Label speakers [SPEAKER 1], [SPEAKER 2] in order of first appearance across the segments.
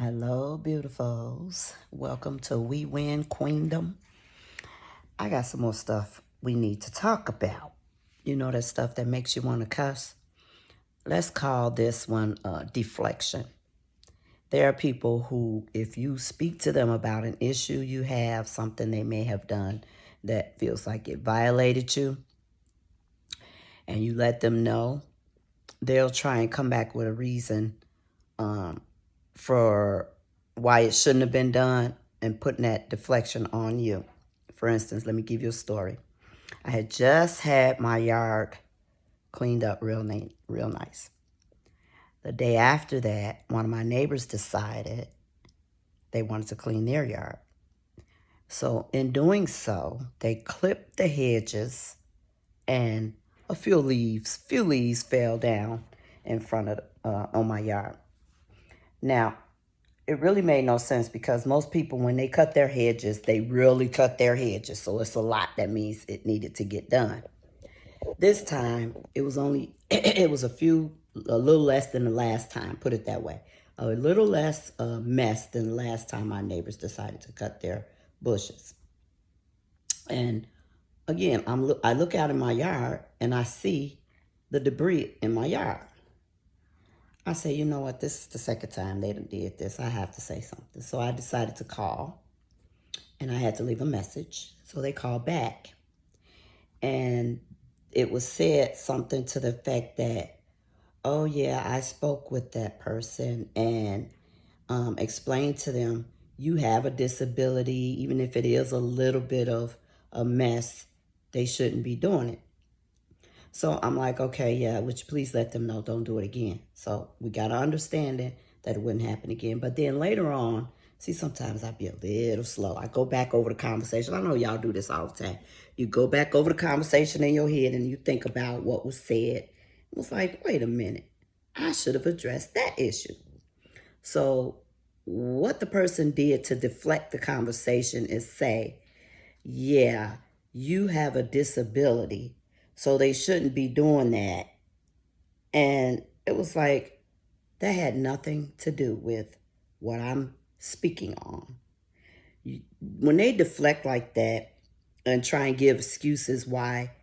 [SPEAKER 1] Hello, beautifuls. Welcome to We Win Queendom. I got some more stuff we need to talk about. You know that stuff that makes you want to cuss? Let's call this one deflection. There are people who, if you speak to them about an issue you have, something they may have done that feels like it violated you, and you let them know, they'll try and come back with a reason for why it shouldn't have been done and putting that deflection on you. For instance, let me give you a story. I had just had my yard cleaned up real nice. The day after that, one of my neighbors decided they wanted to clean their yard. So in doing so, they clipped the hedges and a few leaves fell down in front of on my yard. Now, it really made no sense because most people, when they cut their hedges, they really cut their hedges. So it's a lot. That means it needed to get done. This time, it was only, it was a little less than the last time, put it that way. A little less mess than the last time my neighbors decided to cut their bushes. And again, I look out in my yard and I see the debris in my yard. I say, you know what, this is the second time they done did this. I have to say something. So I decided to call, and I had to leave a message. So they called back, and it was said something to the effect that, oh yeah, I spoke with that person and explained to them, you have a disability, even if it is a little bit of a mess, they shouldn't be doing it. So I'm like, okay, yeah, would you please let them know, don't do it again. So we got an understanding that it wouldn't happen again. But then later on, see, sometimes I be a little slow. I go back over the conversation. I know y'all do this all the time. You go back over the conversation in your head and you think about what was said. It was like, wait a minute, I should have addressed that issue. So what the person did to deflect the conversation is say, yeah, you have a disability, so they shouldn't be doing that. And it was like, that had nothing to do with what I'm speaking on. When they deflect like that and try and give excuses why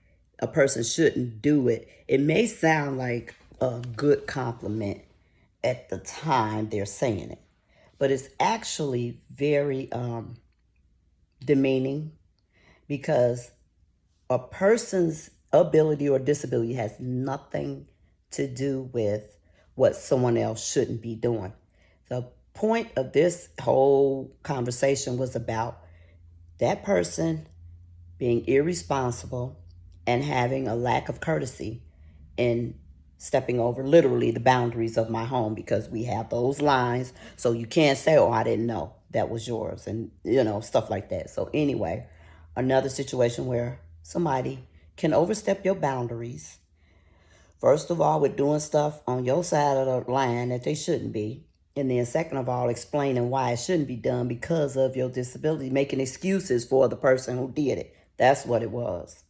[SPEAKER 1] a person shouldn't do it, it may sound like a good compliment at the time they're saying it, but it's actually very demeaning, because a person's ability or disability has nothing to do with what someone else shouldn't be doing. The point of this whole conversation was about that person being irresponsible and having a lack of courtesy in stepping over literally the boundaries of my home, because we have those lines. So you can't say, oh, I didn't know that was yours, and stuff like that. So anyway, another situation where somebody can overstep your boundaries. First of all, with doing stuff on your side of the line that they shouldn't be. And then second of all, explaining why it shouldn't be done because of your disability, making excuses for the person who did it. That's what it was.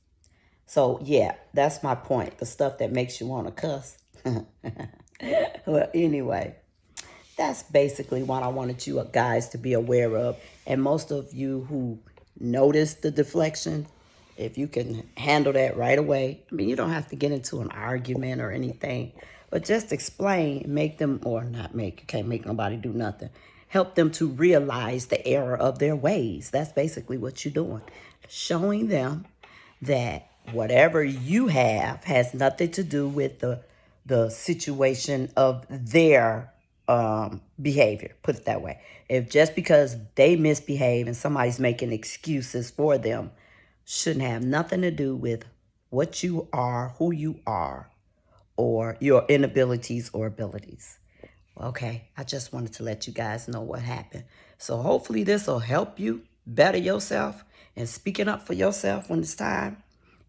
[SPEAKER 1] So yeah, that's my point. The stuff that makes you want to cuss. Well, anyway, that's basically what I wanted you guys to be aware of. And most of you who noticed the deflection, if you can handle that right away, I mean, you don't have to get into an argument or anything, but just explain, make them, or not make, you can't make nobody do nothing. Help them to realize the error of their ways. That's basically what you're doing. Showing them that whatever you have has nothing to do with the situation of their behavior, put it that way. If just because they misbehave and somebody's making excuses for them, shouldn't have nothing to do with what you are, who you are, or your inabilities or abilities. Okay, I just wanted to let you guys know what happened. So hopefully this will help you better yourself and speaking up for yourself when it's time,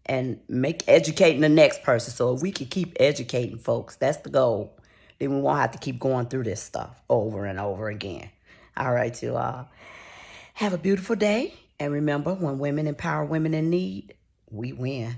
[SPEAKER 1] and educating the next person. So if we can keep educating folks, that's the goal, then we won't have to keep going through this stuff over and over again. All right, you all. Have a beautiful day. And remember, when women empower women in need, we win.